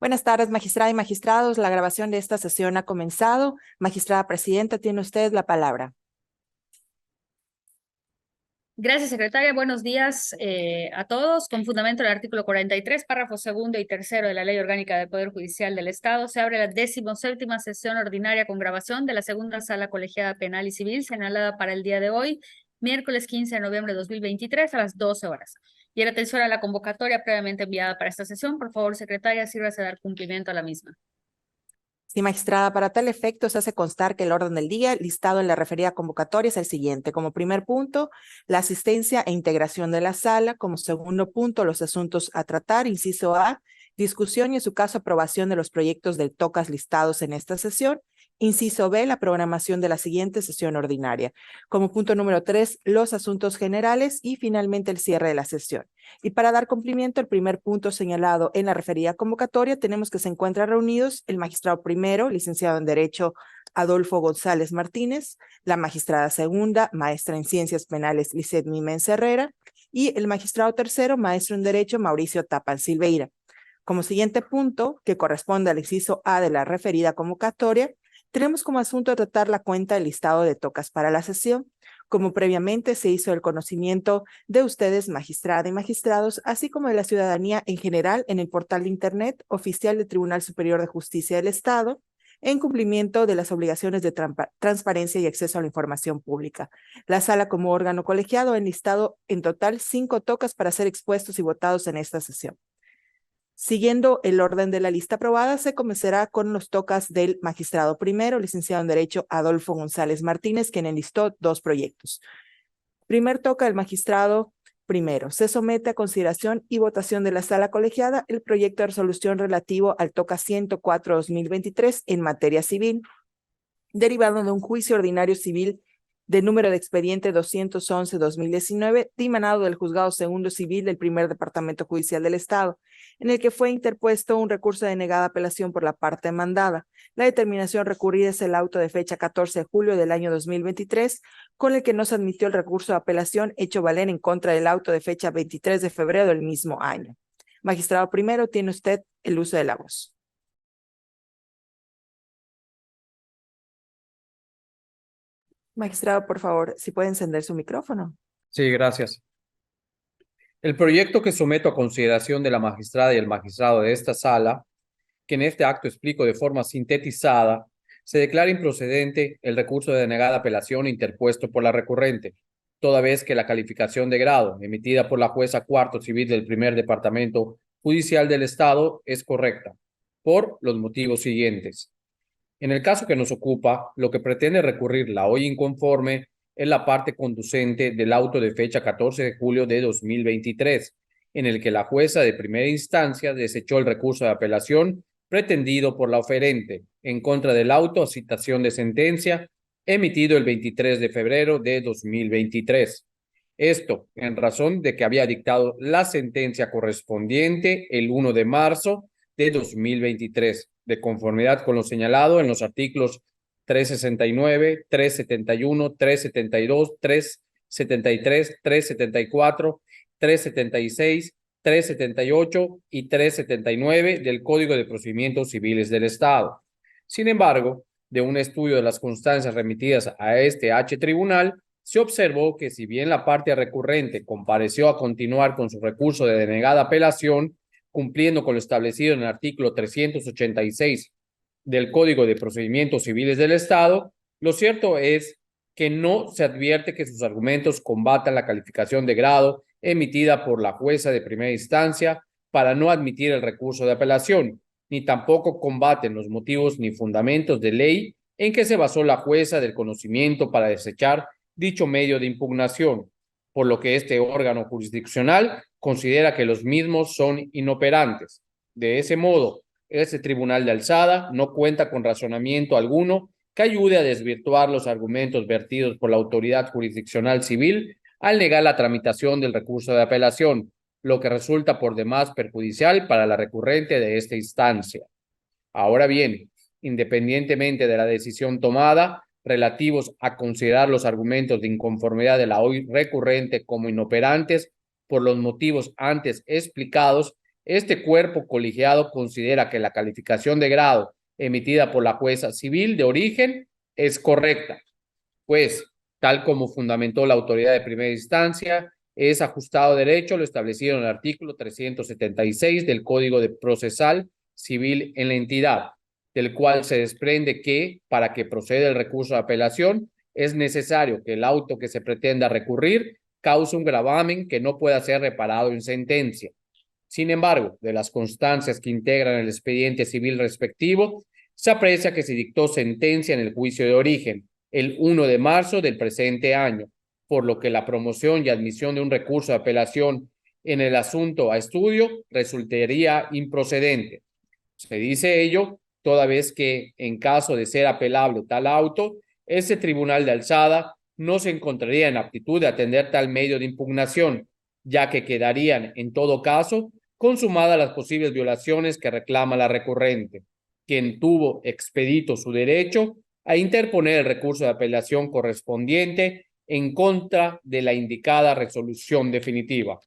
Buenas tardes, magistrada y magistrados. La grabación de esta sesión ha comenzado. Magistrada presidenta, tiene usted la palabra. Gracias, secretaria. Buenos días a todos. Con fundamento en el artículo 43, párrafos segundo y tercero de la Ley Orgánica del Poder Judicial del Estado, se abre la 17ª sesión ordinaria con grabación de la segunda sala colegiada penal y civil señalada para el día de hoy, miércoles 15 de noviembre de 2023 a las 12 horas. Y en atención a la convocatoria previamente enviada para esta sesión, por favor, secretaria, sírvase a dar cumplimiento a la misma. Sí, magistrada, para tal efecto se hace constar que el orden del día listado en la referida convocatoria es el siguiente. Como primer punto, la asistencia e integración de la sala. Como segundo punto, los asuntos a tratar. Inciso A, discusión y en su caso aprobación de los proyectos del TOCAS listados en esta sesión. Inciso B, la programación de la siguiente sesión ordinaria. Como punto número 3, los asuntos generales y finalmente el cierre de la sesión. Y para dar cumplimiento al primer punto señalado en la referida convocatoria, tenemos que se encuentran reunidos el magistrado primero, licenciado en Derecho Adolfo González Martínez, la magistrada segunda, maestra en Ciencias Penales Lisset Mimens Herrera, y el magistrado tercero, maestro en Derecho Mauricio Tapan Silveira. Como siguiente punto, que corresponde al inciso A de la referida convocatoria, tenemos como asunto a tratar la cuenta del listado de tocas para la sesión, como previamente se hizo el conocimiento de ustedes, magistrada y magistrados, así como de la ciudadanía en general en el portal de Internet oficial del Tribunal Superior de Justicia del Estado, en cumplimiento de las obligaciones de transparencia y acceso a la información pública. La sala como órgano colegiado ha enlistado en total 5 tocas para ser expuestos y votados en esta sesión. Siguiendo el orden de la lista aprobada, se comenzará con los tocas del magistrado primero, licenciado en Derecho Adolfo González Martínez, quien enlistó 2 proyectos. Primer toca el magistrado primero. Se somete a consideración y votación de la sala colegiada el proyecto de resolución relativo al toca 104-2023 en materia civil, derivado de un juicio ordinario civil de número de expediente 211-2019, dimanado del Juzgado Segundo Civil del Primer Departamento Judicial del Estado, en el que fue interpuesto un recurso de negada apelación por la parte demandada. La determinación recurrida es el auto de fecha 14 de julio del año 2023, con el que no se admitió el recurso de apelación hecho valer en contra del auto de fecha 23 de febrero del mismo año. Magistrado primero, tiene usted el uso de la voz. Magistrado, por favor, si puede encender su micrófono. Sí, gracias. El proyecto que someto a consideración de la magistrada y el magistrado de esta sala, que en este acto explico de forma sintetizada, se declara improcedente el recurso de denegada apelación interpuesto por la recurrente, toda vez que la calificación de grado emitida por la jueza cuarto civil del primer departamento judicial del Estado es correcta, por los motivos siguientes. En el caso que nos ocupa, lo que pretende recurrir la hoy inconforme es la parte conducente del auto de fecha 14 de julio de 2023, en el que la jueza de primera instancia desechó el recurso de apelación pretendido por la oferente en contra del auto a citación de sentencia emitido el 23 de febrero de 2023. Esto en razón de que había dictado la sentencia correspondiente el 1 de marzo de 2023, de conformidad con lo señalado en los artículos 369, 371, 372, 373, 374, 376, 378 y 379 del Código de Procedimientos Civiles del Estado. Sin embargo, de un estudio de las constancias remitidas a este Tribunal, se observó que si bien la parte recurrente compareció a continuar con su recurso de denegada apelación, cumpliendo con lo establecido en el artículo 386 del Código de Procedimientos Civiles del Estado, lo cierto es que no se advierte que sus argumentos combatan la calificación de grado emitida por la jueza de primera instancia para no admitir el recurso de apelación, ni tampoco combaten los motivos ni fundamentos de ley en que se basó la jueza del conocimiento para desechar dicho medio de impugnación, por lo que este órgano jurisdiccional considera que los mismos son inoperantes. De ese modo, este tribunal de alzada no cuenta con razonamiento alguno que ayude a desvirtuar los argumentos vertidos por la autoridad jurisdiccional civil al negar la tramitación del recurso de apelación, lo que resulta por demás perjudicial para la recurrente de esta instancia. Ahora bien, independientemente de la decisión tomada, relativos a considerar los argumentos de inconformidad de la hoy recurrente como inoperantes por los motivos antes explicados, este cuerpo colegiado considera que la calificación de grado emitida por la jueza civil de origen es correcta, pues, tal como fundamentó la autoridad de primera instancia, es ajustado derecho lo establecido en el artículo 376 del Código Procesal Civil en la entidad, del cual se desprende que, para que proceda el recurso de apelación, es necesario que el auto que se pretenda recurrir cause un gravamen que no pueda ser reparado en sentencia. Sin embargo, de las constancias que integran el expediente civil respectivo, se aprecia que se dictó sentencia en el juicio de origen el 1 de marzo del presente año, por lo que la promoción y admisión de un recurso de apelación en el asunto a estudio resultaría improcedente. Se dice ello toda vez que, en caso de ser apelable tal auto, ese tribunal de alzada no se encontraría en aptitud de atender tal medio de impugnación, ya que quedarían, en todo caso, consumadas las posibles violaciones que reclama la recurrente, quien tuvo expedito su derecho a interponer el recurso de apelación correspondiente en contra de la indicada resolución definitiva.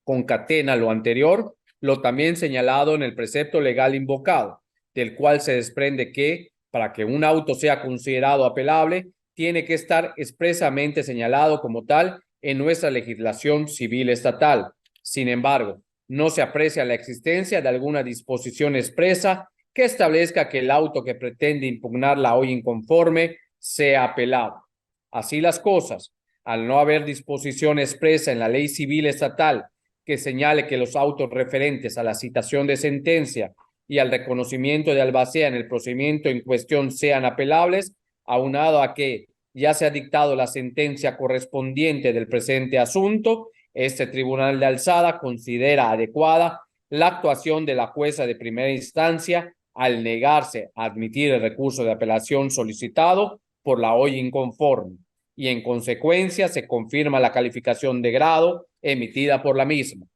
Concatena lo anterior, lo también señalado en el precepto legal invocado, del cual se desprende que, para que un auto sea considerado apelable, tiene que estar expresamente señalado como tal en nuestra legislación civil estatal. Sin embargo, no se aprecia la existencia de alguna disposición expresa que establezca que el auto que pretende impugnar la hoy inconforme sea apelado. Así las cosas, al no haber disposición expresa en la ley civil estatal que señale que los autos referentes a la citación de sentencia y al reconocimiento de albacea en el procedimiento en cuestión sean apelables, aunado a que ya se ha dictado la sentencia correspondiente del presente asunto, este tribunal de alzada considera adecuada la actuación de la jueza de primera instancia al negarse a admitir el recurso de apelación solicitado por la hoy inconforme, y en consecuencia se confirma la calificación de grado emitida por la misma.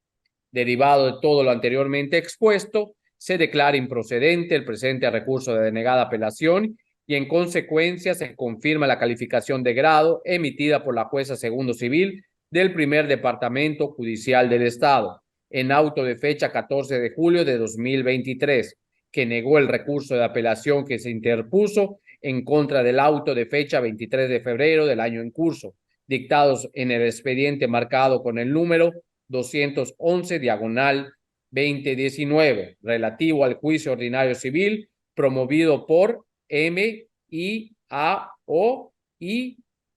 Derivado de todo lo anteriormente expuesto, se declara improcedente el presente recurso de denegada apelación y en consecuencia se confirma la calificación de grado emitida por la jueza segundo civil del primer departamento judicial del Estado, en auto de fecha 14 de julio de 2023, que negó el recurso de apelación que se interpuso en contra del auto de fecha 23 de febrero del año en curso, dictados en el expediente marcado con el número 211/2019, relativo al juicio ordinario civil promovido por MIAO y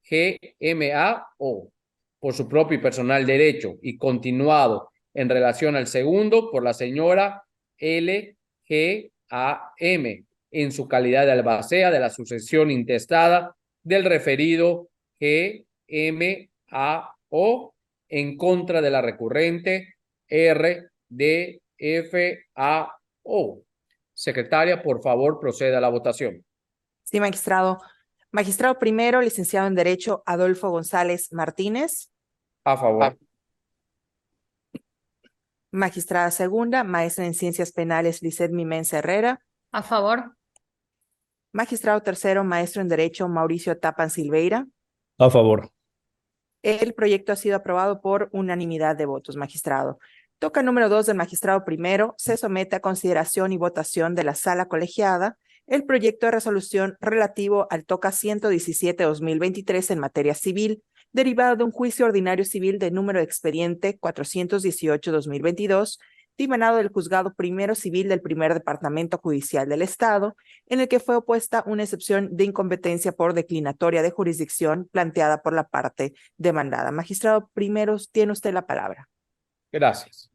GMAO por su propio y personal derecho y continuado en relación al segundo por la señora LGAM en su calidad de albacea de la sucesión intestada del referido GMAO en contra de la recurrente RDFAO. Secretaria, por favor, proceda a la votación. Sí, magistrado. Magistrado primero, licenciado en Derecho, Adolfo González Martínez. A favor. Magistrada segunda, maestra en Ciencias Penales, Lisset Mimensa Herrera. A favor. Magistrado tercero, maestro en Derecho, Mauricio Tapan Silveira. A favor. El proyecto ha sido aprobado por unanimidad de votos, magistrado. Toca número 2 del magistrado primero. Se somete a consideración y votación de la sala colegiada el proyecto de resolución relativo al toca 117/2023 en materia civil, derivado de un juicio ordinario civil de número de expediente 418/2022, dimanado del Juzgado Primero Civil del Primer Departamento Judicial del Estado, en el que fue opuesta una excepción de incompetencia por declinatoria de jurisdicción planteada por la parte demandada. Magistrado primero, tiene usted la palabra. Gracias.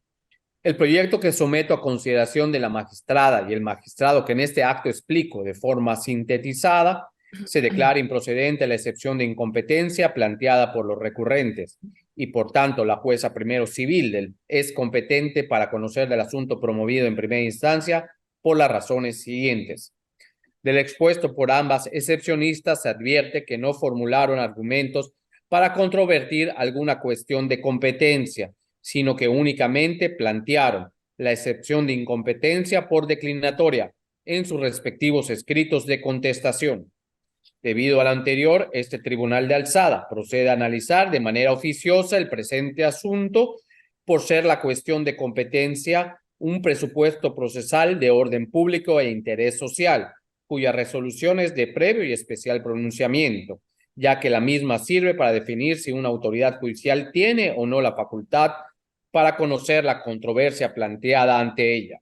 El proyecto que someto a consideración de la magistrada y el magistrado que en este acto explico de forma sintetizada, se declara improcedente la excepción de incompetencia planteada por los recurrentes y por tanto la jueza primero civil es competente para conocer del asunto promovido en primera instancia por las razones siguientes. Del expuesto por ambas excepcionistas se advierte que no formularon argumentos para controvertir alguna cuestión de competencia, sino que únicamente plantearon la excepción de incompetencia por declinatoria en sus respectivos escritos de contestación. Debido a lo anterior, este tribunal de alzada procede a analizar de manera oficiosa el presente asunto por ser la cuestión de competencia un presupuesto procesal de orden público e interés social, cuya resolución es de previo y especial pronunciamiento, ya que la misma sirve para definir si una autoridad judicial tiene o no la facultad para conocer la controversia planteada ante ella.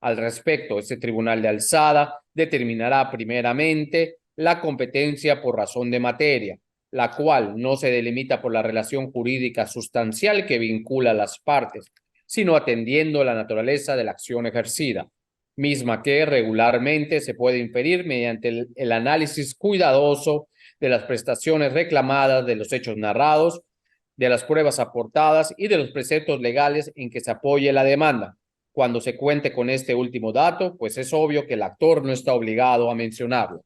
Al respecto, este tribunal de alzada determinará primeramente la competencia por razón de materia, la cual no se delimita por la relación jurídica sustancial que vincula a las partes, sino atendiendo la naturaleza de la acción ejercida, misma que regularmente se puede inferir mediante el análisis cuidadoso de las prestaciones reclamadas, de los hechos narrados, de las pruebas aportadas y de los preceptos legales en que se apoye la demanda. Cuando se cuente con este último dato, pues es obvio que el actor no está obligado a mencionarlo.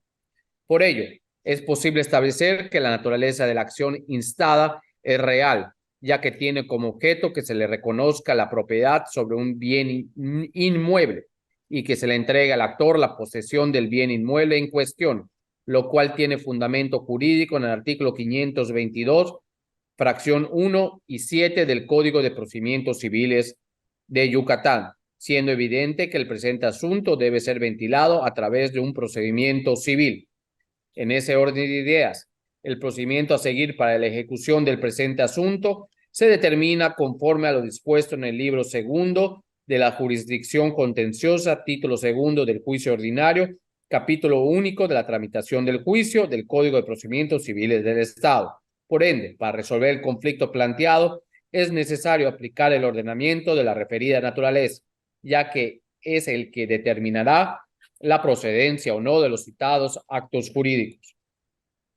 Por ello, es posible establecer que la naturaleza de la acción instada es real, ya que tiene como objeto que se le reconozca la propiedad sobre un bien inmueble y que se le entregue al actor la posesión del bien inmueble en cuestión, lo cual tiene fundamento jurídico en el artículo 522, fracción 1 y 7 del Código de Procedimientos Civiles de Yucatán, siendo evidente que el presente asunto debe ser ventilado a través de un procedimiento civil. En ese orden de ideas, el procedimiento a seguir para la ejecución del presente asunto se determina conforme a lo dispuesto en el libro segundo de la jurisdicción contenciosa, título segundo del juicio ordinario, capítulo único de la tramitación del juicio del Código de Procedimientos Civiles del Estado. Por ende, para resolver el conflicto planteado, es necesario aplicar el ordenamiento de la referida naturaleza, ya que es el que determinará la procedencia o no de los citados actos jurídicos.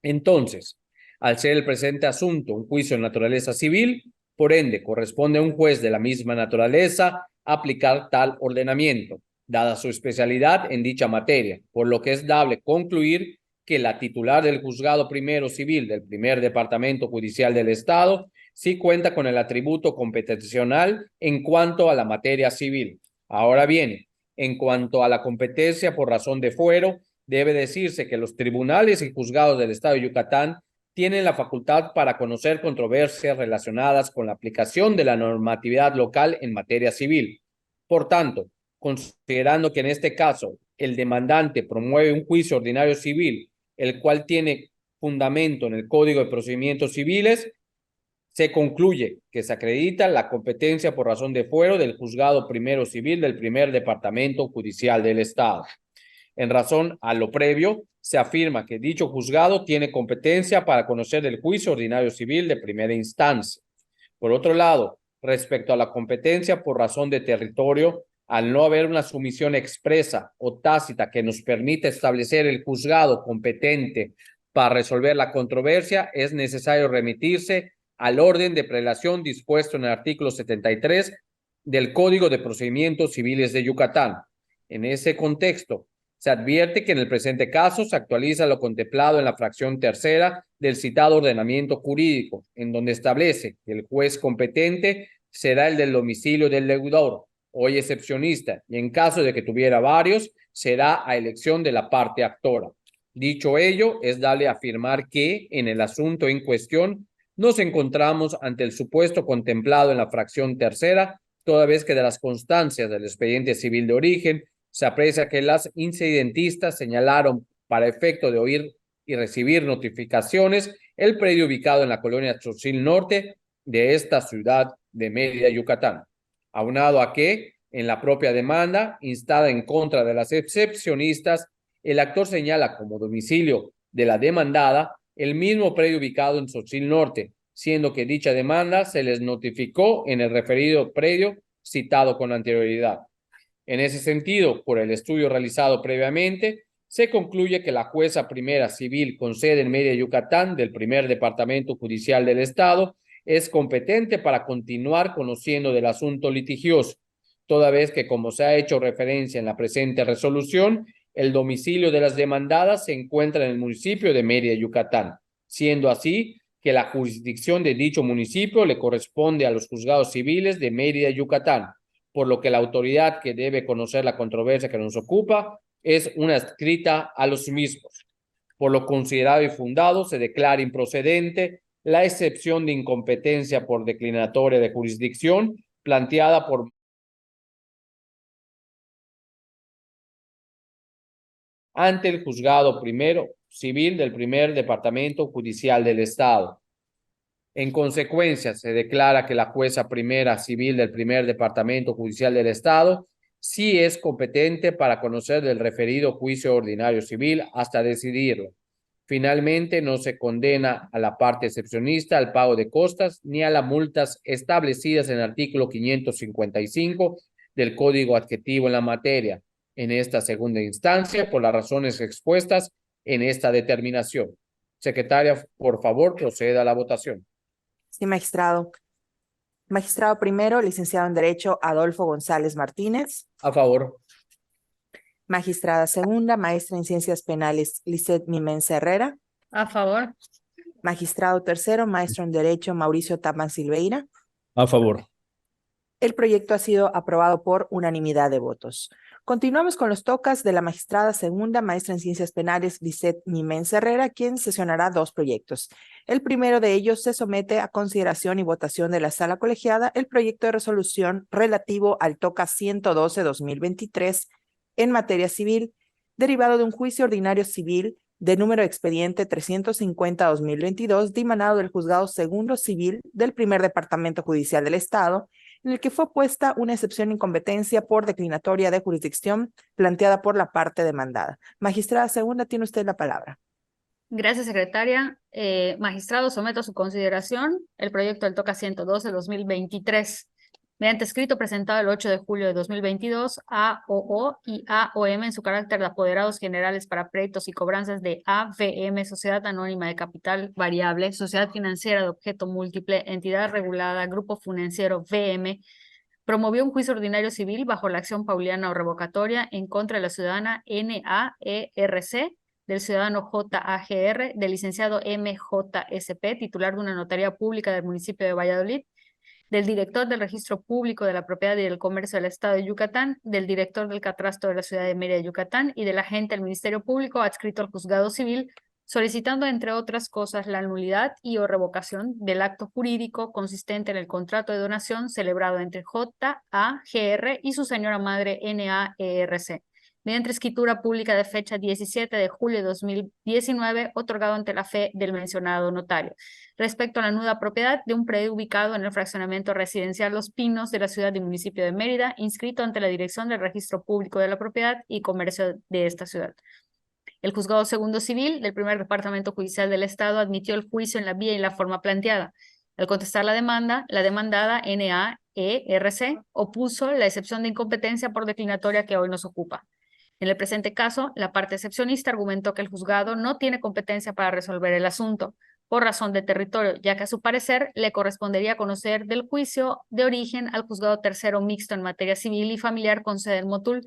Entonces, al ser el presente asunto un juicio de naturaleza civil, por ende, corresponde a un juez de la misma naturaleza aplicar tal ordenamiento, dada su especialidad en dicha materia, por lo que es dable concluir que la titular del juzgado primero civil del primer departamento judicial del Estado sí cuenta con el atributo competencial en cuanto a la materia civil. Ahora bien, en cuanto a la competencia por razón de fuero, debe decirse que los tribunales y juzgados del Estado de Yucatán tienen la facultad para conocer controversias relacionadas con la aplicación de la normatividad local en materia civil. Por tanto, considerando que en este caso el demandante promueve un juicio ordinario civil, el cual tiene fundamento en el Código de Procedimientos Civiles, se concluye que se acredita la competencia por razón de fuero del juzgado primero civil del primer departamento judicial del Estado. En razón a lo previo, se afirma que dicho juzgado tiene competencia para conocer el juicio ordinario civil de primera instancia. Por otro lado, respecto a la competencia por razón de territorio, al no haber una sumisión expresa o tácita que nos permita establecer el juzgado competente para resolver la controversia, es necesario remitirse al orden de prelación dispuesto en el artículo 73 del Código de Procedimientos Civiles de Yucatán. En ese contexto, se advierte que en el presente caso se actualiza lo contemplado en la fracción tercera del citado ordenamiento jurídico, en donde establece que el juez competente será el del domicilio del deudor, hoy excepcionista, y en caso de que tuviera varios, será a elección de la parte actora. Dicho ello, es dable afirmar que en el asunto en cuestión nos encontramos ante el supuesto contemplado en la fracción tercera, toda vez que de las constancias del expediente civil de origen se aprecia que las incidentistas señalaron para efecto de oír y recibir notificaciones el predio ubicado en la colonia Tzotzil Norte de esta ciudad de Mérida, Yucatán. Aunado a que, en la propia demanda, instada en contra de las excepcionistas, el actor señala como domicilio de la demandada el mismo predio ubicado en Tzotzil Norte, siendo que dicha demanda se les notificó en el referido predio citado con anterioridad. En ese sentido, por el estudio realizado previamente, se concluye que la jueza primera civil con sede en Mérida, Yucatán, del primer departamento judicial del Estado, es competente para continuar conociendo del asunto litigioso, toda vez que, como se ha hecho referencia en la presente resolución, el domicilio de las demandadas se encuentra en el municipio de Mérida, Yucatán, siendo así que la jurisdicción de dicho municipio le corresponde a los juzgados civiles de Mérida, Yucatán, por lo que la autoridad que debe conocer la controversia que nos ocupa es una adscrita a los mismos. Por lo considerado y fundado, se declara improcedente la excepción de incompetencia por declinatoria de jurisdicción planteada por ante el Juzgado Primero Civil del Primer Departamento Judicial del Estado. En consecuencia, se declara que la jueza primera civil del Primer Departamento Judicial del Estado sí es competente para conocer del referido juicio ordinario civil hasta decidirlo. Finalmente, no se condena a la parte excepcionista al pago de costas ni a las multas establecidas en el artículo 555 del Código Adjetivo en la materia, en esta segunda instancia, por las razones expuestas en esta determinación. Secretaria, por favor, proceda a la votación. Sí, magistrado. Magistrado primero, licenciado en Derecho Adolfo González Martínez. A favor. Magistrada segunda, maestra en Ciencias Penales, Lisset Mimenz Herrera. A favor. Magistrado tercero, maestro en Derecho, Mauricio Taman Silveira. A favor. El proyecto ha sido aprobado por unanimidad de votos. Continuamos con los tocas de la magistrada segunda, maestra en Ciencias Penales, Lisset Mimenz Herrera, quien sesionará dos proyectos. El primero de ellos se somete a consideración y votación de la sala colegiada el proyecto de resolución relativo al toca 112-2023 en materia civil, derivado de un juicio ordinario civil de número de expediente 350-2022, dimanado del Juzgado Segundo Civil del Primer Departamento Judicial del Estado, en el que fue puesta una excepción de incompetencia por declinatoria de jurisdicción planteada por la parte demandada. Magistrada segunda, tiene usted la palabra. Gracias, secretaria. Magistrado, someto a su consideración el proyecto del toca 112-2023. Mediante escrito presentado el 8 de julio de 2022, AOO y AOM en su carácter de apoderados generales para créditos y cobranzas de AVM, Sociedad Anónima de Capital Variable, Sociedad Financiera de Objeto Múltiple, Entidad Regulada, Grupo Financiero VM, promovió un juicio ordinario civil bajo la acción pauliana o revocatoria en contra de la ciudadana NAERC, del ciudadano JAGR, del licenciado MJSP, titular de una notaría pública del municipio de Valladolid, del director del Registro Público de la Propiedad y del Comercio del Estado de Yucatán, del director del Catastro de la Ciudad de Mérida, Yucatán, y del agente del Ministerio Público adscrito al Juzgado Civil, solicitando, entre otras cosas, la nulidad y o revocación del acto jurídico consistente en el contrato de donación celebrado entre JAGR y su señora madre NAERC, mediante escritura pública de fecha 17 de julio de 2019, otorgado ante la fe del mencionado notario, respecto a la nuda propiedad de un predio ubicado en el fraccionamiento residencial Los Pinos de la ciudad y municipio de Mérida, inscrito ante la Dirección del Registro Público de la Propiedad y Comercio de esta ciudad. El Juzgado Segundo Civil del Primer Departamento Judicial del Estado admitió el juicio en la vía y la forma planteada. Al contestar la demanda, la demandada NAERC opuso la excepción de incompetencia por declinatoria que hoy nos ocupa. En el presente caso, la parte excepcionista argumentó que el juzgado no tiene competencia para resolver el asunto, por razón de territorio, ya que a su parecer le correspondería conocer del juicio de origen al juzgado tercero mixto en materia civil y familiar con sede en Motul,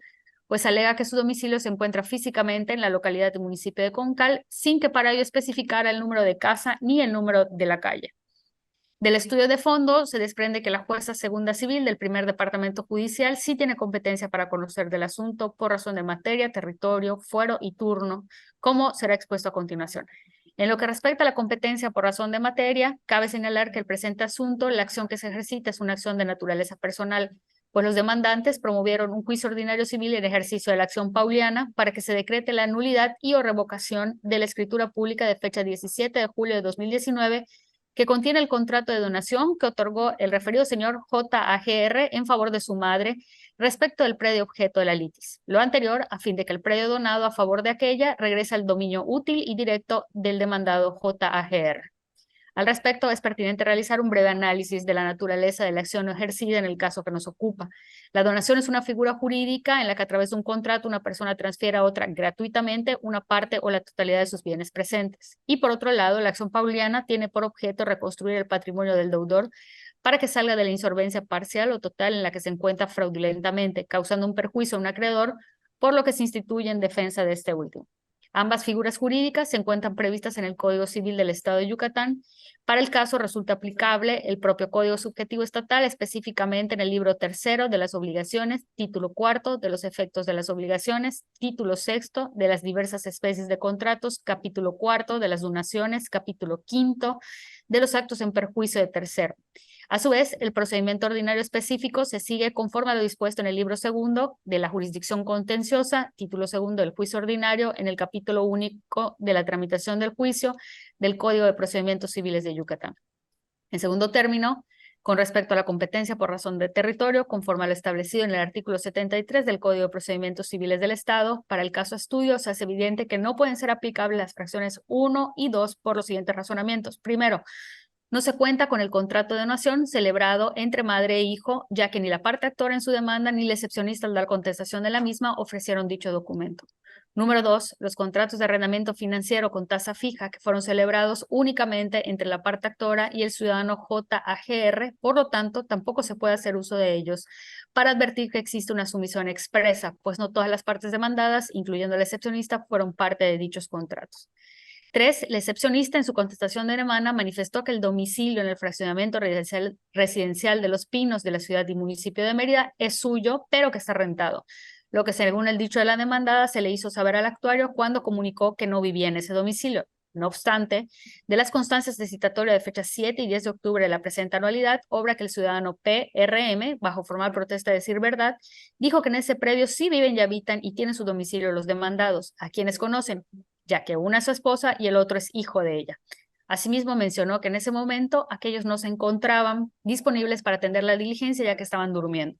pues alega que su domicilio se encuentra físicamente en la localidad del municipio de Concal, sin que para ello especificara el número de casa ni el número de la calle. Del estudio de fondo se desprende que la jueza segunda civil del Primer Departamento Judicial sí tiene competencia para conocer del asunto por razón de materia, territorio, fuero y turno, como será expuesto a continuación. En lo que respecta a la competencia por razón de materia, cabe señalar que el presente asunto, la acción que se ejercita es una acción de naturaleza personal, pues los demandantes promovieron un juicio ordinario civil en ejercicio de la acción pauliana para que se decrete la nulidad y o revocación de la escritura pública de fecha 17 de julio de 2019, que contiene el contrato de donación que otorgó el referido señor JAGR en favor de su madre respecto del predio objeto de la litis. Lo anterior, a fin de que el predio donado a favor de aquella regrese al dominio útil y directo del demandado JAGR. Al respecto, es pertinente realizar un breve análisis de la naturaleza de la acción ejercida en el caso que nos ocupa. La donación es una figura jurídica en la que a través de un contrato una persona transfiere a otra gratuitamente una parte o la totalidad de sus bienes presentes. Y por otro lado, la acción pauliana tiene por objeto reconstruir el patrimonio del deudor para que salga de la insolvencia parcial o total en la que se encuentra fraudulentamente, causando un perjuicio a un acreedor, por lo que se instituye en defensa de este último. Ambas figuras jurídicas se encuentran previstas en el Código Civil del Estado de Yucatán. Para el caso resulta aplicable el propio Código Subjetivo Estatal, específicamente en el libro tercero de las obligaciones, título cuarto de los efectos de las obligaciones, título sexto de las diversas especies de contratos, capítulo cuarto de las donaciones, capítulo quinto de los actos en perjuicio de tercero. A su vez, el procedimiento ordinario específico se sigue conforme a lo dispuesto en el libro segundo de la jurisdicción contenciosa, título segundo del juicio ordinario, en el capítulo único de la tramitación del juicio del Código de Procedimientos Civiles de Yucatán. En segundo término, con respecto a la competencia por razón de territorio, conforme a lo establecido en el artículo 73 del Código de Procedimientos Civiles del Estado, para el caso estudio se hace evidente que no pueden ser aplicables las fracciones 1 y 2 por los siguientes razonamientos. Primero, no se cuenta con el contrato de donación celebrado entre madre e hijo, ya que ni la parte actora en su demanda ni el excepcionista al dar contestación de la misma ofrecieron dicho documento. Número 2, los contratos de arrendamiento financiero con tasa fija que fueron celebrados únicamente entre la parte actora y el ciudadano JAGR, por lo tanto, tampoco se puede hacer uso de ellos para advertir que existe una sumisión expresa, pues no todas las partes demandadas, incluyendo el excepcionista, fueron parte de dichos contratos. 3, el excepcionista en su contestación de demanda manifestó que el domicilio en el fraccionamiento residencial de Los Pinos de la ciudad y municipio de Mérida es suyo, pero que está rentado, lo que según el dicho de la demandada se le hizo saber al actuario cuando comunicó que no vivía en ese domicilio. No obstante, de las constancias de citatorio de fechas 7 y 10 de octubre de la presente anualidad, obra que el ciudadano PRM, bajo formal protesta de decir verdad, dijo que en ese predio sí viven y habitan y tienen su domicilio los demandados, a quienes conocen, ya que una es su esposa y el otro es hijo de ella. Asimismo, mencionó que en ese momento aquellos no se encontraban disponibles para atender la diligencia ya que estaban durmiendo.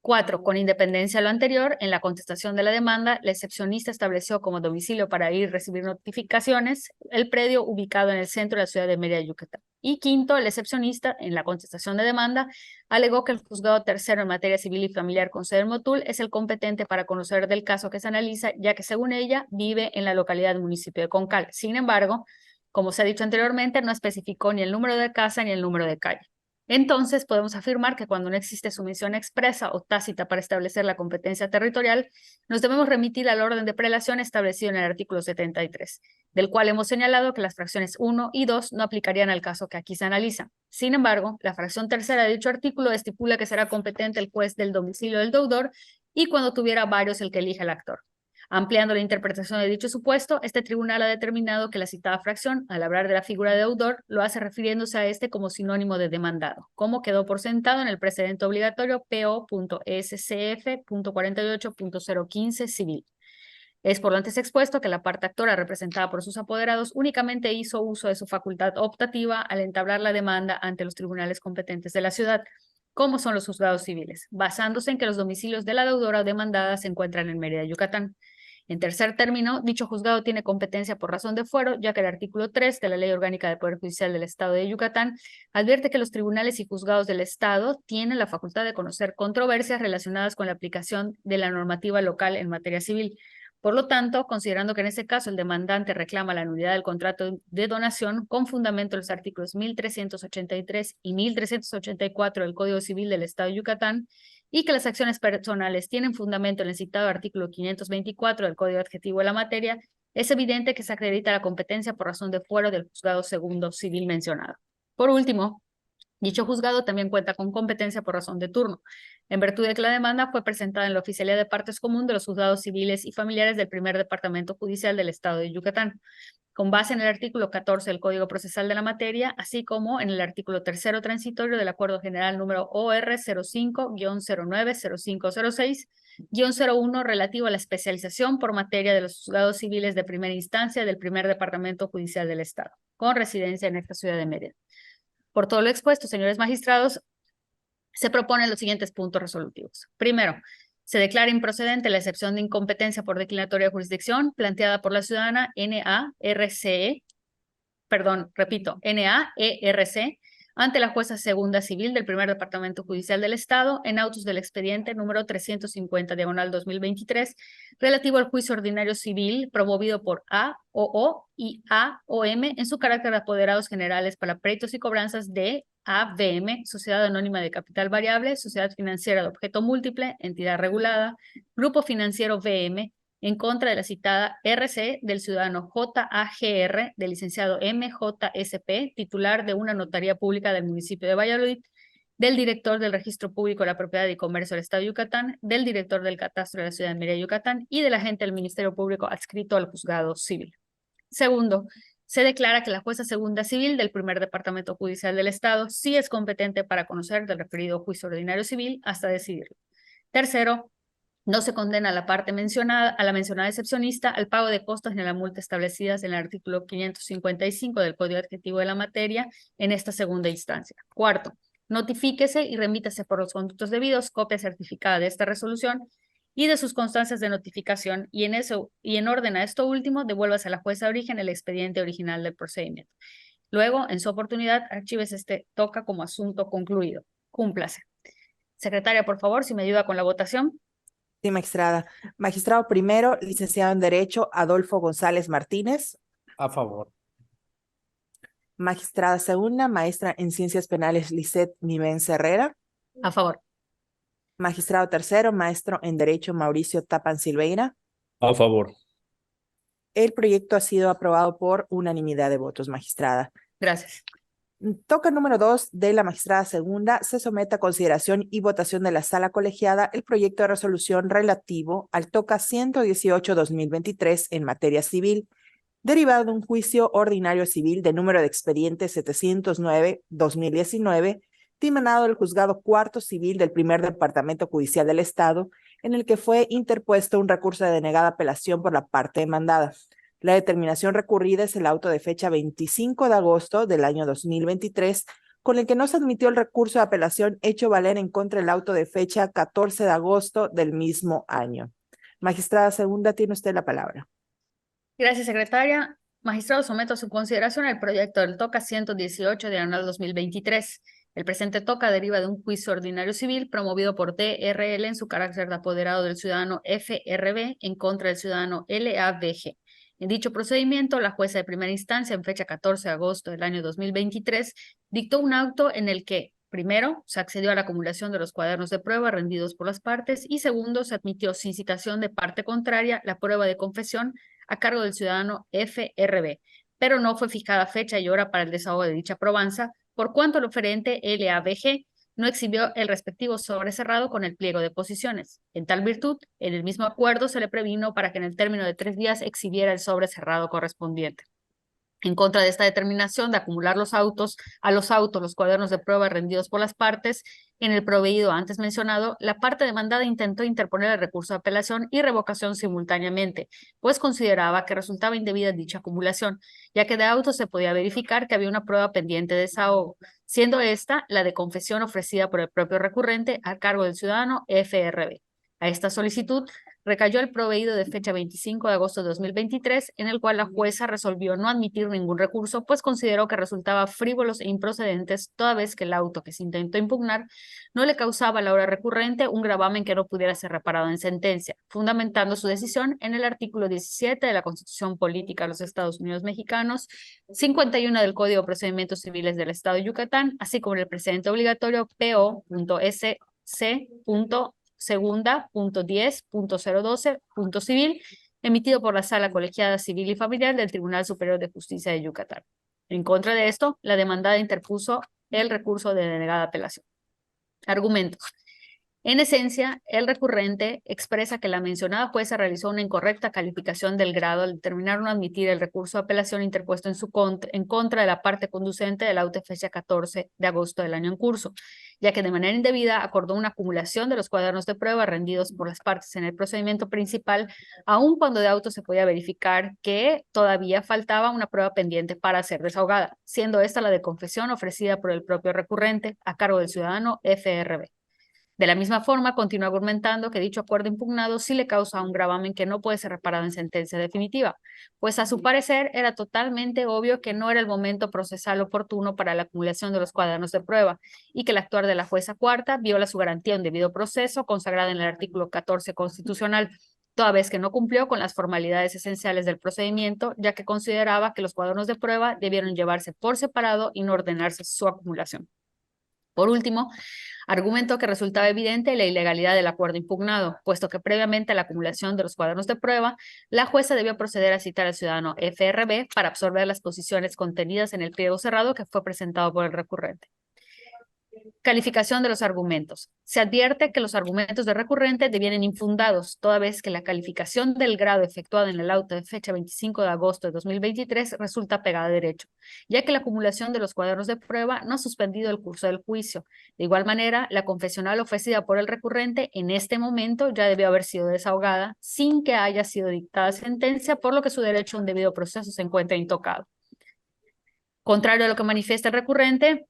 4. Con independencia de lo anterior, en la contestación de la demanda, la excepcionista estableció como domicilio para ir y recibir notificaciones el predio ubicado en el centro de la ciudad de Mérida, Yucatán. Y 5, el excepcionista, en la contestación de demanda, alegó que el juzgado tercero en materia civil y familiar con sede en Motul es el competente para conocer del caso que se analiza, ya que según ella vive en la localidad del municipio de Concal. Sin embargo, como se ha dicho anteriormente, no especificó ni el número de casa ni el número de calle. Entonces, podemos afirmar que cuando no existe sumisión expresa o tácita para establecer la competencia territorial, nos debemos remitir al orden de prelación establecido en el artículo 73, del cual hemos señalado que las fracciones 1 y 2 no aplicarían al caso que aquí se analiza. Sin embargo, la fracción tercera de dicho artículo estipula que será competente el juez del domicilio del deudor y cuando tuviera varios el que elija el actor. Ampliando la interpretación de dicho supuesto, este tribunal ha determinado que la citada fracción, al hablar de la figura de deudor, lo hace refiriéndose a este como sinónimo de demandado, como quedó por sentado en el precedente obligatorio PO.SCF.48.015 civil. Es por lo antes expuesto que la parte actora representada por sus apoderados únicamente hizo uso de su facultad optativa al entablar la demanda ante los tribunales competentes de la ciudad, como son los juzgados civiles, basándose en que los domicilios de la deudora o demandada se encuentran en Mérida, Yucatán. En tercer término, dicho juzgado tiene competencia por razón de fuero, ya que el artículo 3 de la Ley Orgánica del Poder Judicial del Estado de Yucatán advierte que los tribunales y juzgados del Estado tienen la facultad de conocer controversias relacionadas con la aplicación de la normativa local en materia civil. Por lo tanto, considerando que en este caso el demandante reclama la nulidad del contrato de donación con fundamento en los artículos 1383 y 1384 del Código Civil del Estado de Yucatán, y que las acciones personales tienen fundamento en el citado artículo 524 del Código Adjetivo de la materia, es evidente que se acredita la competencia por razón de fuero del juzgado segundo civil mencionado. Por último, dicho juzgado también cuenta con competencia por razón de turno, en virtud de que la demanda fue presentada en la Oficialía de Partes Común de los juzgados civiles y familiares del primer departamento judicial del Estado de Yucatán, con base en el artículo 14 del Código Procesal de la materia, así como en el artículo tercero transitorio del Acuerdo General número OR 05-09-0506-01 relativo a la especialización por materia de los juzgados civiles de primera instancia del primer departamento judicial del Estado, con residencia en esta ciudad de Mérida. Por todo lo expuesto, señores magistrados, se proponen los siguientes puntos resolutivos. Primero, se declara improcedente la excepción de incompetencia por declinatoria de jurisdicción planteada por la ciudadana NAERC ante la jueza segunda civil del primer departamento judicial del Estado en autos del expediente número 350/2023 relativo al juicio ordinario civil promovido por AOO y AOM en su carácter de apoderados generales para pleitos y cobranzas de AVM, Sociedad Anónima de Capital Variable, Sociedad Financiera de Objeto Múltiple, Entidad Regulada, Grupo Financiero VM, en contra de la citada RC del ciudadano JAGR, del licenciado MJSP, titular de una notaría pública del municipio de Valladolid, del director del Registro Público de la Propiedad y Comercio del Estado de Yucatán, del director del Catastro de la Ciudad de Mérida, Yucatán, y del agente del Ministerio Público adscrito al juzgado civil. Segundo, Se declara que la jueza segunda civil del primer departamento judicial del Estado sí es competente para conocer del referido juicio ordinario civil hasta decidirlo. Tercero, no se condena a la parte mencionada, a la mencionada excepcionista, al pago de costos ni a la multa establecidas en el artículo 555 del Código Adjetivo de la materia en esta segunda instancia. Cuarto, notifíquese y remítase por los conductos debidos copia certificada de esta resolución y de sus constancias de notificación, y en orden a esto último, devuélvase a la jueza de origen el expediente original del procedimiento. Luego, en su oportunidad, archives este toca como asunto concluido. Cúmplase. Secretaria, por favor, si me ayuda con la votación. Sí, magistrada. Magistrado primero, licenciado en Derecho, Adolfo González Martínez. A favor. Magistrada segunda, maestra en Ciencias Penales, Lisset Mimens Herrera. A favor. Magistrado tercero, maestro en Derecho, Mauricio Tapan Silveira. A favor. El proyecto ha sido aprobado por unanimidad de votos, magistrada. Gracias. Toca número 2 de la magistrada segunda. Se somete a consideración y votación de la sala colegiada el proyecto de resolución relativo al toca 118-2023 en materia civil, derivado de un juicio ordinario civil de número de expediente 709-2019, dimanado del Juzgado Cuarto Civil del Primer Departamento Judicial del Estado, en el que fue interpuesto un recurso de denegada apelación por la parte demandada. La determinación recurrida es el auto de fecha 25 de agosto del año 2023, con el que no se admitió el recurso de apelación hecho valer en contra del auto de fecha 14 de agosto del mismo año. Magistrada segunda, tiene usted la palabra. Gracias, secretaria. Magistrado, someto a su consideración el proyecto del TOCA 118/2023. El presente TOCA deriva de un juicio ordinario civil promovido por DRL en su carácter de apoderado del ciudadano FRB en contra del ciudadano LABG. En dicho procedimiento, la jueza de primera instancia, en fecha 14 de agosto del año 2023, dictó un auto en el que, primero, se accedió a la acumulación de los cuadernos de prueba rendidos por las partes y, segundo, se admitió sin citación de parte contraria la prueba de confesión a cargo del ciudadano FRB, pero no fue fijada fecha y hora para el desahogo de dicha probanza, por cuanto el oferente LABG no exhibió el respectivo sobre cerrado con el pliego de posiciones. En tal virtud, en el mismo acuerdo se le previno para que en el término de 3 días exhibiera el sobre cerrado correspondiente. En contra de esta determinación de acumular los autos los cuadernos de prueba rendidos por las partes, en el proveído antes mencionado, la parte demandada intentó interponer el recurso de apelación y revocación simultáneamente, pues consideraba que resultaba indebida dicha acumulación, ya que de autos se podía verificar que había una prueba pendiente de desahogo, siendo esta la de confesión ofrecida por el propio recurrente a cargo del ciudadano FRB. A esta solicitud recayó el proveído de fecha 25 de agosto de 2023, en el cual la jueza resolvió no admitir ningún recurso, pues consideró que resultaba frívolos e improcedentes, toda vez que el auto que se intentó impugnar no le causaba a la hora recurrente un gravamen que no pudiera ser reparado en sentencia, fundamentando su decisión en el artículo 17 de la Constitución Política de los Estados Unidos Mexicanos, 51 del Código de Procedimientos Civiles del Estado de Yucatán, así como en el precedente obligatorio PO.SC.segunda.10.012. Emitido por la Sala Colegiada Civil y Familiar del Tribunal Superior de Justicia de Yucatán. En contra de esto, la demandada interpuso el recurso de denegada apelación. Argumentos. En esencia, el recurrente expresa que la mencionada jueza realizó una incorrecta calificación del grado al determinar no admitir el recurso de apelación interpuesto en contra de la parte conducente del auto de fecha 14 de agosto del año en curso, ya que de manera indebida acordó una acumulación de los cuadernos de prueba rendidos por las partes en el procedimiento principal, aun cuando de auto se podía verificar que todavía faltaba una prueba pendiente para ser desahogada, siendo esta la de confesión ofrecida por el propio recurrente a cargo del ciudadano FRB. De la misma forma, continúa argumentando que dicho acuerdo impugnado sí le causa un gravamen que no puede ser reparado en sentencia definitiva, pues a su parecer era totalmente obvio que no era el momento procesal oportuno para la acumulación de los cuadernos de prueba y que el actuar de la jueza cuarta viola su garantía de un debido proceso consagrada en el artículo 14 constitucional, toda vez que no cumplió con las formalidades esenciales del procedimiento, ya que consideraba que los cuadernos de prueba debieron llevarse por separado y no ordenarse su acumulación. Por último, argumentó que resultaba evidente la ilegalidad del acuerdo impugnado, puesto que previamente a la acumulación de los cuadernos de prueba, la jueza debió proceder a citar al ciudadano FRB para absorber las posiciones contenidas en el pliego cerrado que fue presentado por el recurrente. Calificación de los argumentos. Se advierte que los argumentos de recurrente devienen infundados, toda vez que la calificación del grado efectuada en el auto de fecha 25 de agosto de 2023 resulta pegada a derecho, ya que la acumulación de los cuadernos de prueba no ha suspendido el curso del juicio. De igual manera, la confesional ofrecida por el recurrente en este momento ya debió haber sido desahogada sin que haya sido dictada sentencia, por lo que su derecho a un debido proceso se encuentra intocado. Contrario a lo que manifiesta el recurrente,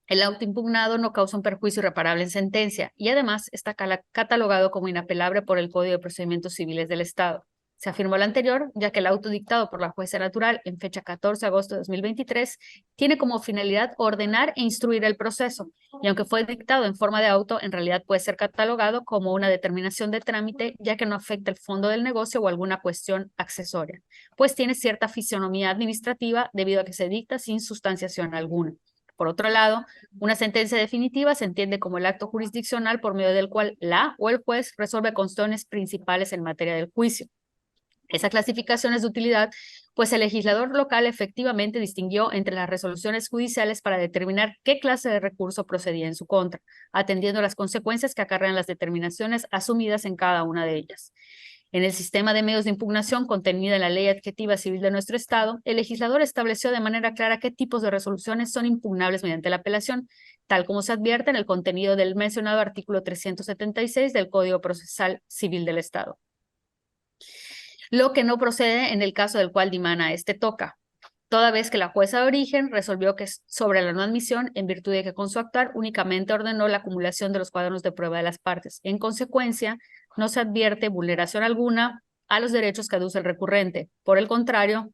el auto impugnado no causa un perjuicio irreparable en sentencia y además está catalogado como inapelable por el Código de Procedimientos Civiles del Estado. Se afirmó lo anterior, ya que el auto dictado por la jueza natural en fecha 14 de agosto de 2023 tiene como finalidad ordenar e instruir el proceso, y aunque fue dictado en forma de auto, en realidad puede ser catalogado como una determinación de trámite, ya que no afecta el fondo del negocio o alguna cuestión accesoria, pues tiene cierta fisionomía administrativa debido a que se dicta sin sustanciación alguna. Por otro lado, una sentencia definitiva se entiende como el acto jurisdiccional por medio del cual la o el juez resuelve cuestiones principales en materia del juicio. Esa clasificación es de utilidad, pues el legislador local efectivamente distinguió entre las resoluciones judiciales para determinar qué clase de recurso procedía en su contra, atendiendo las consecuencias que acarrean las determinaciones asumidas en cada una de ellas. En el sistema de medios de impugnación contenido en la Ley Adjetiva Civil de nuestro Estado, el legislador estableció de manera clara qué tipos de resoluciones son impugnables mediante la apelación, tal como se advierte en el contenido del mencionado artículo 376 del Código Procesal Civil del Estado. Lo que no procede en el caso del cual dimana este toca, toda vez que la jueza de origen resolvió que sobre la no admisión, en virtud de que con su actuar únicamente ordenó la acumulación de los cuadernos de prueba de las partes. En consecuencia, no se advierte vulneración alguna a los derechos que aduce el recurrente. Por el contrario,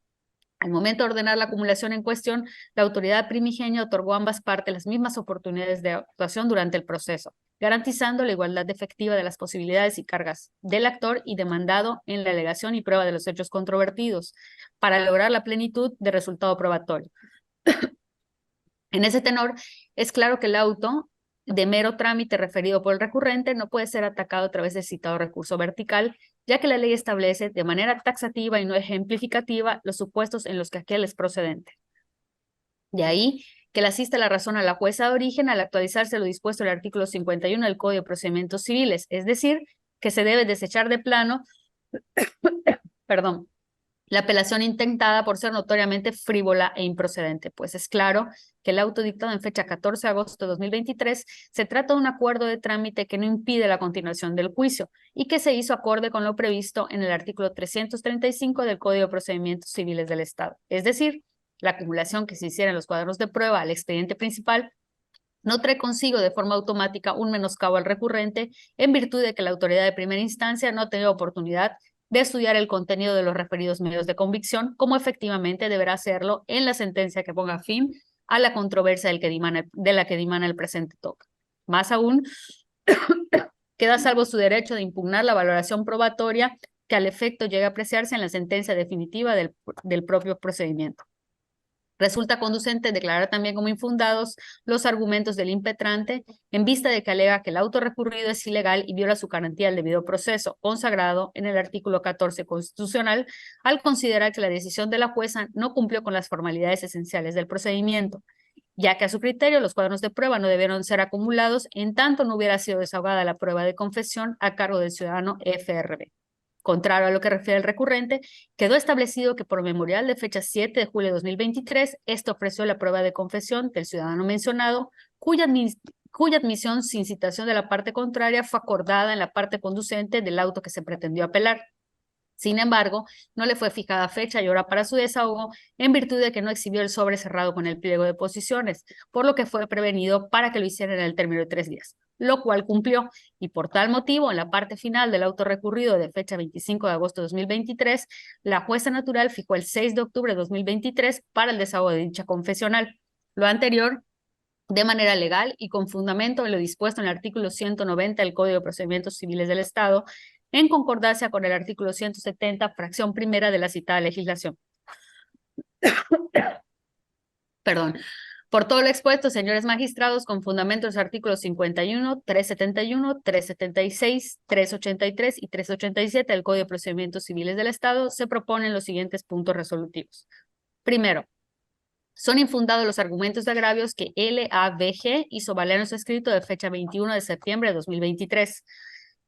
al momento de ordenar la acumulación en cuestión, la autoridad primigenia otorgó a ambas partes las mismas oportunidades de actuación durante el proceso, garantizando la igualdad efectiva de las posibilidades y cargas del actor y demandado en la alegación y prueba de los hechos controvertidos, para lograr la plenitud de resultado probatorio. En ese tenor, es claro que el auto de mero trámite referido por el recurrente no puede ser atacado a través del citado recurso vertical, ya que la ley establece de manera taxativa y no ejemplificativa los supuestos en los que aquel es procedente. De ahí que le asiste la razón a la jueza de origen al actualizarse lo dispuesto en el artículo 51 del Código de Procedimientos Civiles, es decir, que se debe desechar de plano, perdón, la apelación intentada por ser notoriamente frívola e improcedente, pues es claro que el auto dictado en fecha 14 de agosto de 2023 se trata de un acuerdo de trámite que no impide la continuación del juicio y que se hizo acorde con lo previsto en el artículo 335 del Código de Procedimientos Civiles del Estado. Es decir, la acumulación que se hiciera en los cuadernos de prueba al expediente principal no trae consigo de forma automática un menoscabo al recurrente en virtud de que la autoridad de primera instancia no ha tenido oportunidad de estudiar el contenido de los referidos medios de convicción, como efectivamente deberá hacerlo en la sentencia que ponga fin a la controversia de la que dimana el presente toca. Más aún, queda salvo su derecho de impugnar la valoración probatoria que al efecto llegue a apreciarse en la sentencia definitiva del propio procedimiento. Resulta conducente declarar también como infundados los argumentos del impetrante en vista de que alega que el auto recurrido es ilegal y viola su garantía al debido proceso, consagrado en el artículo 14 constitucional, al considerar que la decisión de la jueza no cumplió con las formalidades esenciales del procedimiento, ya que a su criterio los cuadernos de prueba no debieron ser acumulados en tanto no hubiera sido desahogada la prueba de confesión a cargo del ciudadano FRB. Contrario a lo que refiere el recurrente, quedó establecido que por memorial de fecha 7 de julio de 2023, esto ofreció la prueba de confesión del ciudadano mencionado, cuya admisión sin citación de la parte contraria fue acordada en la parte conducente del auto que se pretendió apelar. Sin embargo, no le fue fijada fecha y hora para su desahogo en virtud de que no exhibió el sobre cerrado con el pliego de posiciones, por lo que fue prevenido para que lo hiciera en el término de 3 días, lo cual cumplió, y por tal motivo, en la parte final del auto recurrido de fecha 25 de agosto de 2023, la jueza natural fijó el 6 de octubre de 2023 para el desahogo de dicha confesional. Lo anterior de manera legal y con fundamento en lo dispuesto en el artículo 190 del Código de Procedimientos Civiles del Estado, en concordancia con el artículo 170, fracción primera de la citada legislación. Perdón. Por todo lo expuesto, señores magistrados, con fundamento en los artículos 51, 371, 376, 383 y 387 del Código de Procedimientos Civiles del Estado, se proponen los siguientes puntos resolutivos. Primero, Son infundados los argumentos de agravios que LAVG hizo valer en su escrito de fecha 21 de septiembre de 2023.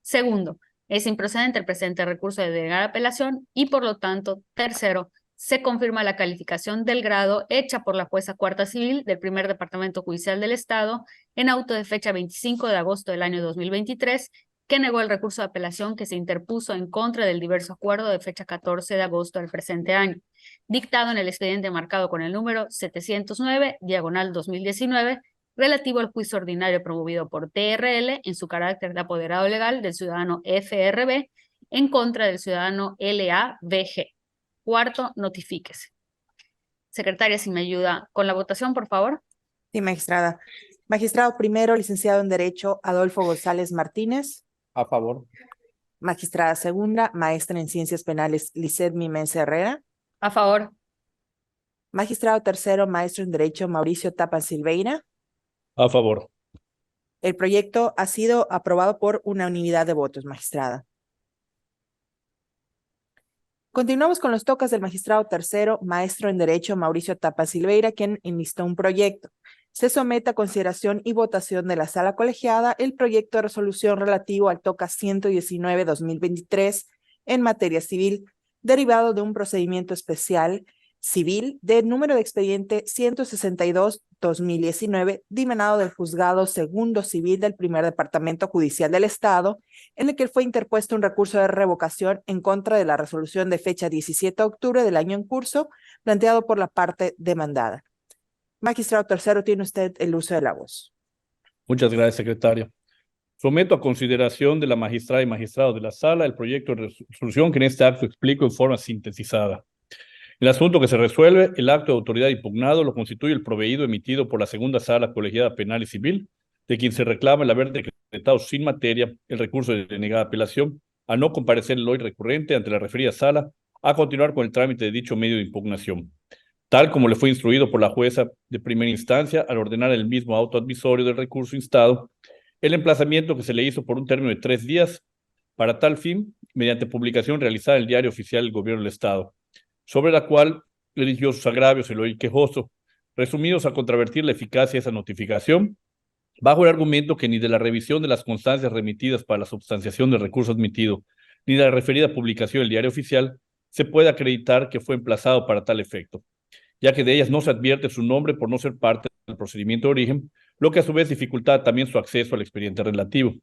Segundo, es improcedente el presente recurso de denegada apelación y, por lo tanto, tercero, se confirma la calificación del grado hecha por la jueza cuarta civil del primer departamento judicial del Estado en auto de fecha 25 de agosto del año 2023, que negó el recurso de apelación que se interpuso en contra del diverso acuerdo de fecha 14 de agosto del presente año, dictado en el expediente marcado con el número 709/2019, relativo al juicio ordinario promovido por TRL en su carácter de apoderado legal del ciudadano FRB en contra del ciudadano LAVG. Cuarto, notifíquese. Secretaria, si me ayuda con la votación, por favor. Sí, magistrada. Magistrado primero, licenciado en Derecho, Adolfo González Martínez. A favor. Magistrada segunda, maestra en Ciencias Penales, Lisset Mimense Herrera. A favor. Magistrado tercero, maestro en Derecho, Mauricio Tapan Silveira. A favor. El proyecto ha sido aprobado por unanimidad de votos, magistrada. Continuamos con los tocas del magistrado tercero, maestro en Derecho, Mauricio Tapan Silveira, quien enlistó un proyecto. Se somete a consideración y votación de la sala colegiada el proyecto de resolución relativo al toca 119/2023 en materia civil, derivado de un procedimiento especial civil del número de expediente 162/2019, dimenado del Juzgado Segundo Civil del Primer Departamento Judicial del Estado, en el que fue interpuesto un recurso de revocación en contra de la resolución de fecha 17 de octubre del año en curso, planteado por la parte demandada. Magistrado tercero, tiene usted el uso de la voz. Muchas gracias, secretario. Someto a consideración de la magistrada y magistrado de la sala el proyecto de resolución que en este acto explico en forma sintetizada. El asunto que se resuelve, el acto de autoridad impugnado lo constituye el proveído emitido por la segunda sala colegiada penal y civil, de quien se reclama el haber decretado sin materia el recurso de denegada apelación, a no comparecer el hoy recurrente ante la referida sala, a continuar con el trámite de dicho medio de impugnación, tal como le fue instruido por la jueza de primera instancia al ordenar el mismo auto admisorio del recurso instado, el emplazamiento que se le hizo por un término de 3 días, para tal fin, mediante publicación realizada en el Diario Oficial del Gobierno del Estado, sobre la cual eligió sus agravios el hoy quejoso, resumidos a contravertir la eficacia de esa notificación, bajo el argumento que ni de la revisión de las constancias remitidas para la substanciación del recurso admitido, ni de la referida publicación del Diario Oficial, se puede acreditar que fue emplazado para tal efecto, ya que de ellas no se advierte su nombre por no ser parte del procedimiento de origen, lo que a su vez dificulta también su acceso al expediente relativo,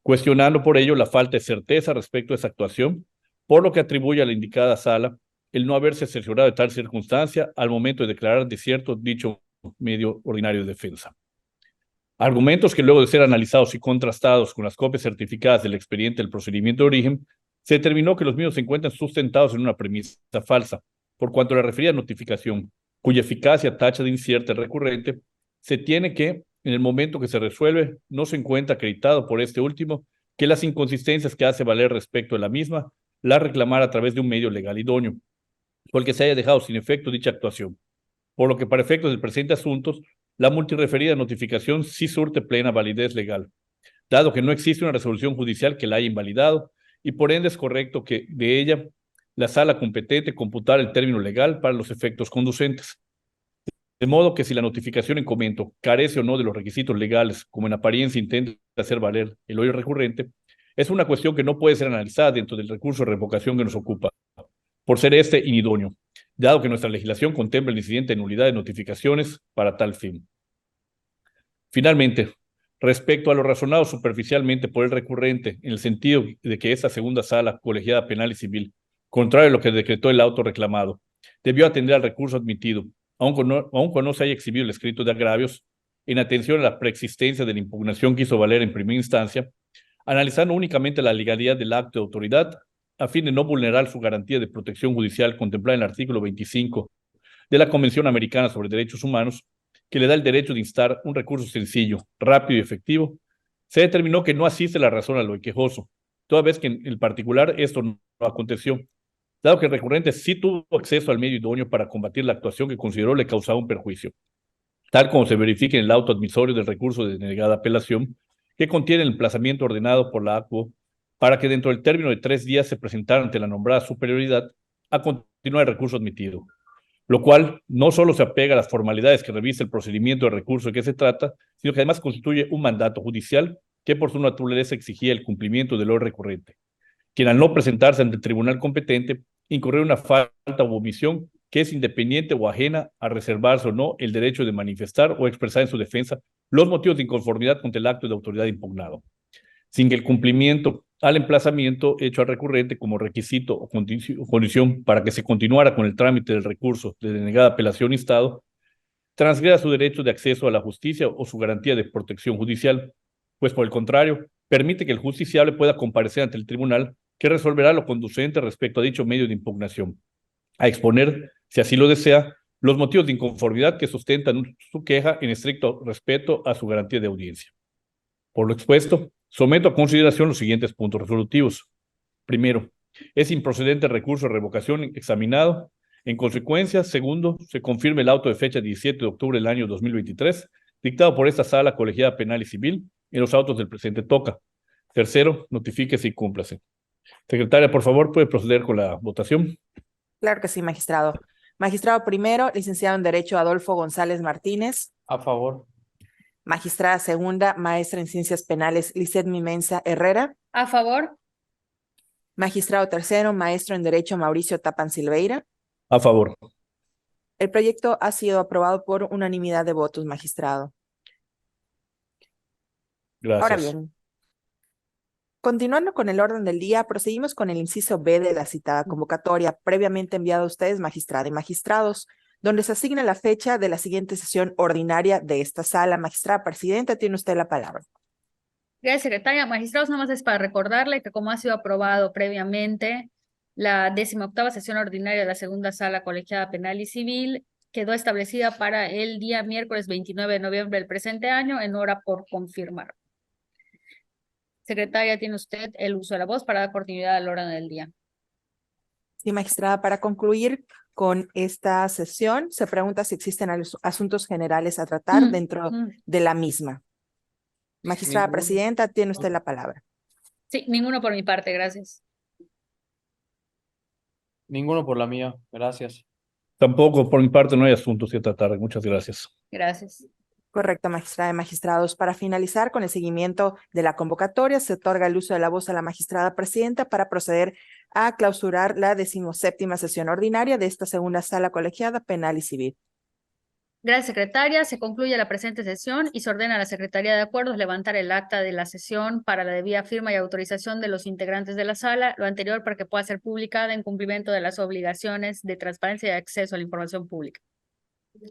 cuestionando por ello la falta de certeza respecto a esa actuación, por lo que atribuye a la indicada sala el no haberse cerciorado de tal circunstancia al momento de declarar desierto dicho medio ordinario de defensa. Argumentos que luego de ser analizados y contrastados con las copias certificadas del expediente del procedimiento de origen, se determinó que los mismos se encuentran sustentados en una premisa falsa, por cuanto a la referida notificación, cuya eficacia tacha de incierta y recurrente, se tiene que, en el momento que se resuelve, no se encuentra acreditado por este último que las inconsistencias que hace valer respecto a la misma la reclamara a través de un medio legal idóneo, porque se haya dejado sin efecto dicha actuación, por lo que para efectos del presente asunto, la multireferida notificación sí surte plena validez legal, dado que no existe una resolución judicial que la haya invalidado, y por ende es correcto que de ella la sala competente computara el término legal para los efectos conducentes. De modo que si la notificación en comento carece o no de los requisitos legales, como en apariencia intenta hacer valer el hoy recurrente, es una cuestión que no puede ser analizada dentro del recurso de revocación que nos ocupa, por ser este inidóneo, dado que nuestra legislación contempla el incidente de nulidad de notificaciones para tal fin. Finalmente, respecto a lo razonado superficialmente por el recurrente, en el sentido de que esta segunda sala colegiada penal y civil, contrario a lo que decretó el auto reclamado, debió atender al recurso admitido, aun cuando no se haya exhibido el escrito de agravios, en atención a la preexistencia de la impugnación que hizo valer en primera instancia, analizando únicamente la legalidad del acto de autoridad, a fin de no vulnerar su garantía de protección judicial contemplada en el artículo 25 de la Convención Americana sobre Derechos Humanos, que le da el derecho de instar un recurso sencillo, rápido y efectivo, se determinó que no asiste la razón a lo quejoso, toda vez que en el particular esto no aconteció, dado que el recurrente sí tuvo acceso al medio idóneo para combatir la actuación que consideró le causaba un perjuicio, tal como se verifica en el auto admisorio del recurso de denegada apelación, que contiene el emplazamiento ordenado por la ACUO para que dentro del término de 3 días se presentara ante la nombrada superioridad a continuar el recurso admitido, lo cual no solo se apega a las formalidades que revisa el procedimiento de recurso de que se trata, sino que además constituye un mandato judicial que por su naturaleza exigía el cumplimiento de lo recurrente, quien al no presentarse ante el tribunal competente incurre una falta u omisión que es independiente o ajena a reservarse o no el derecho de manifestar o expresar en su defensa los motivos de inconformidad contra el acto de autoridad impugnado, sin que el cumplimiento al emplazamiento hecho al recurrente como requisito o condición para que se continuara con el trámite del recurso de denegada apelación instado, transgreda su derecho de acceso a la justicia o su garantía de protección judicial, pues por el contrario, permite que el justiciable pueda comparecer ante el tribunal que resolverá lo conducente respecto a dicho medio de impugnación, a exponer, si así lo desea, los motivos de inconformidad que sustentan su queja en estricto respeto a su garantía de audiencia. Por lo expuesto, someto a consideración los siguientes puntos resolutivos. Primero, es improcedente el recurso de revocación examinado. En consecuencia, segundo, se confirma el auto de fecha 17 de octubre del año 2023, dictado por esta Sala Colegiada Penal y Civil, en los autos del presente toca. Tercero, notifíquese y cúmplase. Secretaria, por favor, puede proceder con la votación. Claro que sí, magistrado. Magistrado primero, licenciado en Derecho Adolfo González Martínez. A favor. Magistrada segunda, maestra en Ciencias Penales, Lizeth Mimensa Herrera. A favor. Magistrado tercero, maestro en Derecho, Mauricio Tapan Silveira. A favor. El proyecto ha sido aprobado por unanimidad de votos, magistrado. Gracias. Ahora bien, continuando con el orden del día, proseguimos con el inciso B de la citada convocatoria previamente enviada a ustedes, magistrada y magistrados, donde se asigna la fecha de la siguiente sesión ordinaria de esta sala. Magistrada presidenta, tiene usted la palabra. Gracias, secretaria. Magistrados, nada más es para recordarle que como ha sido aprobado previamente, la 18ª sesión ordinaria de la segunda sala colegiada penal y civil quedó establecida para el día miércoles 29 de noviembre del presente año en hora por confirmar. Secretaria, tiene usted el uso de la voz para dar continuidad al orden del día. Sí, magistrada, para concluir con esta sesión, se pregunta si existen asuntos generales a tratar dentro de la misma. Magistrada Ninguno. presidenta, tiene usted la palabra. Sí, ninguno por mi parte, gracias. Ninguno por la mía. Gracias. Tampoco por mi parte no hay asuntos que tratar. Muchas gracias. Gracias. Correcto, magistrada y magistrados. Para finalizar con el seguimiento de la convocatoria, se otorga el uso de la voz a la magistrada presidenta para proceder a clausurar la 17ª sesión ordinaria de esta segunda sala colegiada penal y civil. Gracias, secretaria. Se concluye la presente sesión y se ordena a la Secretaría de Acuerdos levantar el acta de la sesión para la debida firma y autorización de los integrantes de la sala, lo anterior para que pueda ser publicada en cumplimiento de las obligaciones de transparencia y acceso a la información pública.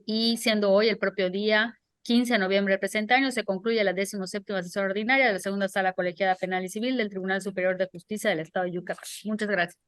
Y siendo hoy el propio día 15 de noviembre del presente año, se concluye la 17ª sesión ordinaria de la segunda sala colegiada penal y civil del Tribunal Superior de Justicia del Estado de Yucatán. Muchas gracias.